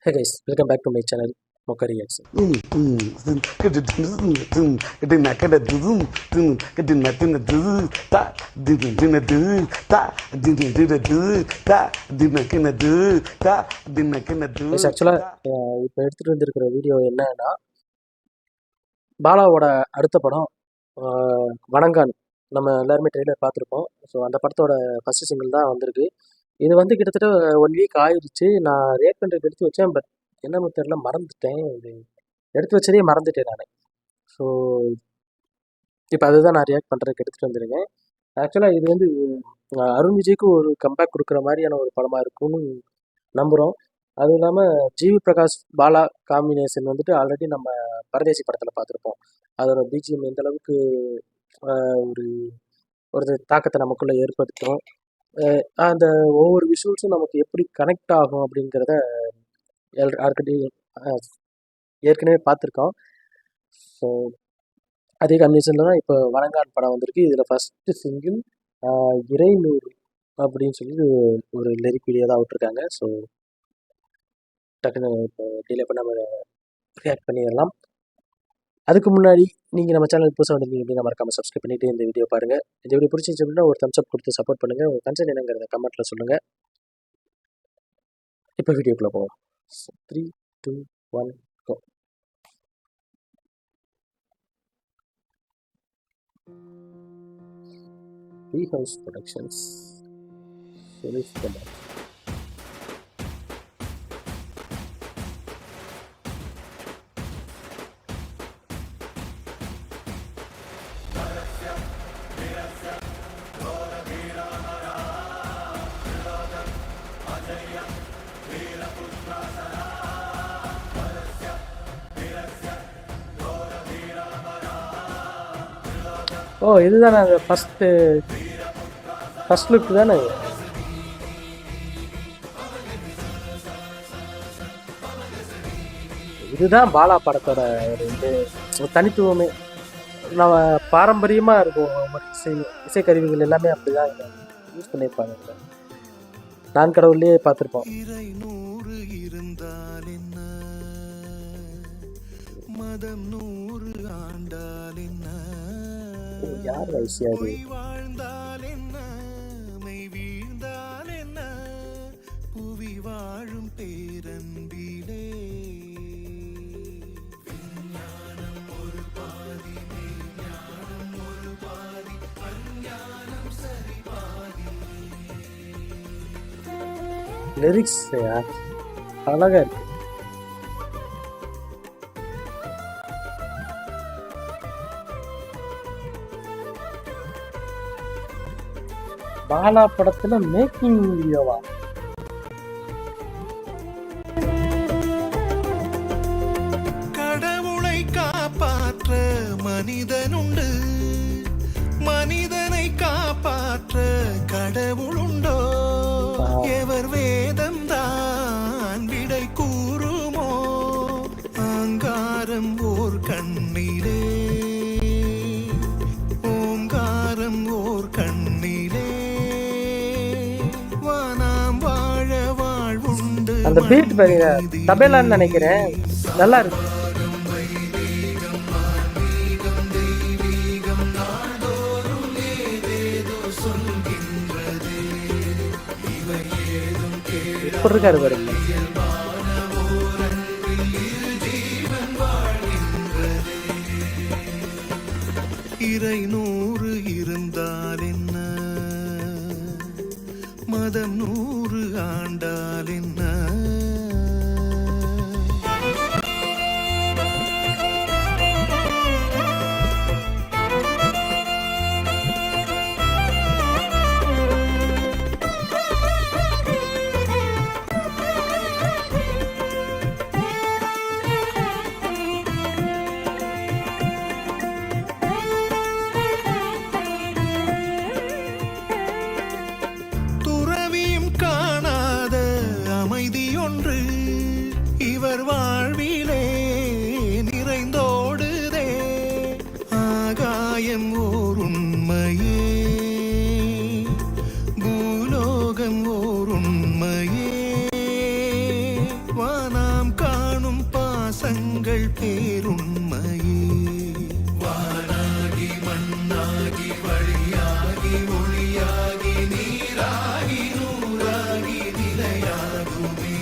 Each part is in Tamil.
Hey guys, welcome back to my channel Mocha Reaction. Guys, ஆக்சுவலாக இப்போ எடுத்துகிட்டு வந்திருக்கிற வீடியோ என்னன்னா, பாலாவோட அடுத்த படம் வணங்கான். நம்ம எல்லாருமே ட்ரெய்லர் பார்த்துருப்போம். ஸோ அந்த படத்தோட ஃபஸ்ட்டு சிங்கிள் தான் வந்திருக்கு. இது வந்து கிட்டத்தட்ட 1 வீக் ஆயிடுச்சு. நான் ரியாக்ட் பண்ணுறதுக்கு எடுத்து வச்சேன். பட் என்னன்னு தெரியல, மறந்துட்டேன். இது எடுத்து வச்சதே மறந்துட்டேன் நான். ஸோ இப்போ அதுதான் நான் ரியாக்ட் பண்ணுறதுக்கு எடுத்துகிட்டு வந்துருக்கேன். ஆக்சுவலாக இது வந்து அருண் விஜய்க்கு ஒரு கம்பேக் கொடுக்குற மாதிரியான ஒரு படமாக இருக்கும்னு நம்புகிறோம். அதுவும் இல்லாமல் ஜிவி பிரகாஷ் பாலா காம்பினேஷன் வந்துட்டு ஆல்ரெடி நம்ம பரதேசி படத்தில் பார்த்துருப்போம். அதோட பிஜிஎம் எந்த அளவுக்கு ஒரு ஒரு தாக்கத்தை நமக்குள்ளே ஏற்படுத்தும், அந்த ஒவ்வொரு விஷுவல்ஸும் நமக்கு எப்படி கனெக்ட் ஆகும் அப்படிங்கிறத ஆல்ரெடி ஏற்கனவே பார்த்துருக்கோம். ஸோ அதே கண்டிஷனில் தான் இப்போ வணங்கான் படம் வந்திருக்கு. இதில் ஃபஸ்ட்டு சிங்கிள் இறைநூறு அப்படின்னு சொல்லி ஒரு லிரிக் வீடியோ தான் விட்டுருக்காங்க. ஸோ டக்குன்னு இப்போ டிலே பண்ணாமல் ரியாக்ட் பண்ணிடலாம். அதுக்கு முன்னாடி நீங்கள் நம்ம சேனல் புதுசாக வந்திருந்தீங்க அப்படின்னா மறக்காமல் சப்ஸ்கிரைப் பண்ணிவிட்டு இந்த வீடியோ பாருங்கள். இந்த வீடியோ பிடிச்சிருச்சு அப்படின்னா ஒரு தம்ஸ் அப் கொடுத்து சப்போர்ட் பண்ணுங்கள். உங்கள் கன்சர்ன் என்னங்கிறத கமெண்ட்டில் சொல்லுங்கள். இப்போ வீடியோக்குள்ளே போவோம். 3, 2, 1 go. Tea House Productions. Suresh Kumar. ஓ, இதுதானே அது ஃபஸ்ட் லுக் தானே. இதுதான் பாலா படத்தோட ஒரு தனித்துவமே. நம்ம பாரம்பரியமாக இருக்கும் இசைக்கருவிகள் எல்லாமே அப்படி தான் யூஸ் பண்ணியிருப்பாங்க. நான் கடவுள்லேயே பார்த்துருப்போம். மதம் 100 ஆண்டால் என்ன, யார் வயசியாது வாழ்ந்தால் என்ன, மெய் வீழ்ந்தால் என்ன, புவி வாழும் பேரன்பிலே விஞ்ஞானம் ஒரு பாதி, மெய்ஞானம் ஒரு பாதி, அஞ்ஞானம் சரி பாதி. லிரிக்ஸ் அழகா இருக்கு. பாலா படத்துல மேக்கிங் வீடியோவா? கடவுளை காப்பாற்ற மனிதனுண்டு, மனிதனை காப்பாற்ற கடவுளுண்டோ, எவர் வேதம் தான் விடை கூறுமோ, அங்காரம் ஓர் கண்ணிலே, ஓங்காரம் ஓர் கண்ணிலே, அந்த பீட் பாருங்க, தபேலான்னு நினைக்கிறேன், நல்லா இருக்கு. இப்படி இருக்காரு பாருங்க. இறைநூறு இருந்தால் என்ன, மதம் 100 ஆண்டால் என்ன. பேருண்மையே. வானாகி மண்ணாகி வழியாகி ஒளியாகி நீராகி நூறாகி நிலையாகுமே.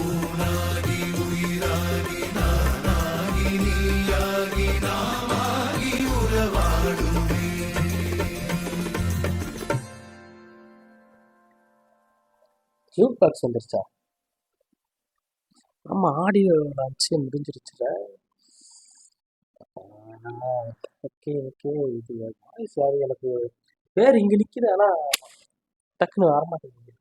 ஊனாகி உயிராகி நானாகி நீயாகி நாமாகி உறவாடுமே. ஜூக் பாக்ஸ் வந்துருச்சா? ஆமா, ஆடியோ லான்ச்சே முடிஞ்சிருச்சுல. Okay okay. இது வாய்ஸ் யாரு எனக்கு பேர் இங்க நிக்குது, ஆனா டக்குன்னு வரமாட்டேங்குது.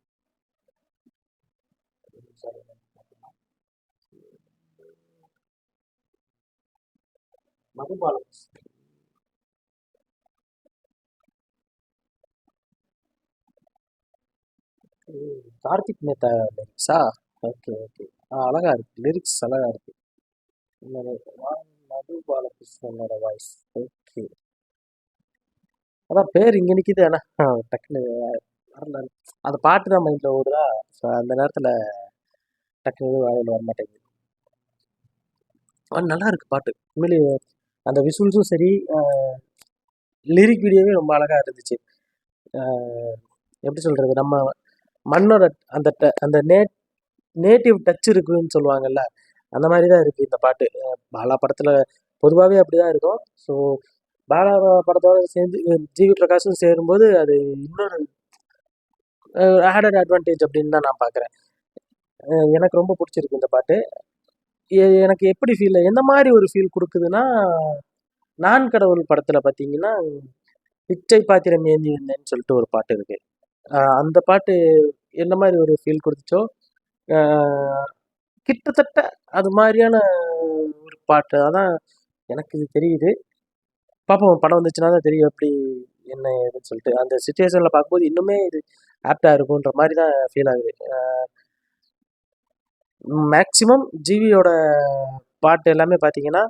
மதுபாலம். கார்த்திக் நேத்தா லிரிக்ஸா? Okay okay. அழகா இருக்கு, லிரிக்ஸ் அழகா இருக்கு. மது பாலகிருஷ்ணனோட வாய்ஸ். ஓகே. அதான் பேர் இங்க நிக்குது, ஆனா டக்குன்னு வரல. அந்த பாட்டு தான் மைண்ட்ல ஓடுதா, ஸோ அந்த நேரத்துல டக்குன்னு வாயில வர மாட்டேங்குது. நல்லா இருக்கு பாட்டு உண்மையிலேயே. அந்த விசுவல்ஸும் சரி, லிரிக் வீடியோவே ரொம்ப அழகா இருந்துச்சு. எப்படி சொல்றது, நம்ம மண்ணோட அந்த அந்த நேட்டிவ் டச் இருக்குன்னு சொல்லுவாங்கல்ல, அந்த மாதிரி தான் இருக்குது இந்த பாட்டு. பாலா படத்தில் பொதுவாகவே அப்படி தான் இருக்கும். ஸோ பாலா படத்தோட சேர்ந்து ஜிவி பிரகாஷும் சேரும்போது அது இன்னொரு ஆடட் அட்வான்டேஜ் அப்படின்னு தான் நான் பார்க்குறேன். எனக்கு ரொம்ப பிடிச்சிருக்கு இந்த பாட்டு. எனக்கு எப்படி ஃபீல், எந்த மாதிரி ஒரு ஃபீல் கொடுக்குதுன்னா, நான் கடவுள் படத்தில் பார்த்தீங்கன்னா பிச்சை பாத்திரம் ஏந்தி வந்தேன்னு சொல்லிட்டு ஒரு பாட்டு இருக்கு. அந்த பாட்டு என்ன மாதிரி ஒரு ஃபீல் கொடுத்துச்சோ, கிட்டத்தட்ட அது மாதிரியான ஒரு பாட்டு அதான் எனக்கு இது தெரியுது. பார்ப்போம், படம் வந்துச்சுன்னா தான் தெரியும் எப்படி என்ன ஏதுன்னு சொல்லிட்டு. அந்த சுச்சுவேஷனில் பார்க்கும்போது இன்னுமே இது ஆப்டாக இருக்குன்ற மாதிரி தான் ஃபீல் ஆகுது. மேக்சிமம் ஜிவியோட பாட்டு எல்லாமே பார்த்தீங்கன்னா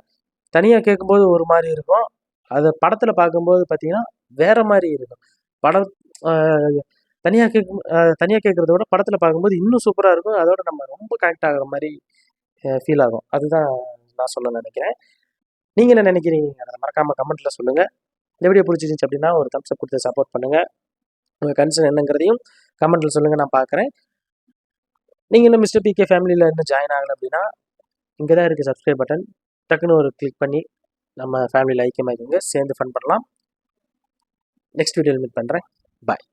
தனியாக கேட்கும்போது ஒரு மாதிரி இருக்கும், அதை படத்தில் பார்க்கும்போது பார்த்தீங்கன்னா வேற மாதிரி இருக்கும். படம் தனியாக கேட்குறத விட படத்தில் பார்க்கும்போது இன்னும் சூப்பராக இருக்கும். அதோட நம்ம ரொம்ப கனெக்ட் ஆகிற மாதிரி ஃபீல் ஆகும். அதுதான் நான் சொல்ல நினைக்கிறேன். நீங்கள் என்ன நினைக்கிறீங்க? அதை மறக்காமல் கமெண்ட்டில் சொல்லுங்கள். இந்த வீடியோ பிடிச்சிருந்துச்சு அப்படின்னா ஒரு தம்ஸ் அப் கொடுத்து சப்போர்ட் பண்ணுங்கள். உங்கள் கன்சர்ன் என்னங்கிறதையும் கமெண்ட்டில் சொல்லுங்கள், நான் பார்க்குறேன். நீங்கள் இன்னும் மிஸ்டர் பிகே ஃபேமிலியில் இன்னும் ஜாயின் ஆகலை அப்படின்னா இங்கே தான் இருக்குது சப்ஸ்கிரைப் பட்டன். டக்குன்னு ஒரு கிளிக் பண்ணி நம்ம ஃபேமிலியில் ஐக்கியமாகிங்க, சேர்ந்து ஃபன் பண்ணலாம். நெக்ஸ்ட் வீடியோவில் மீட் பண்ணுறேன். பாய்.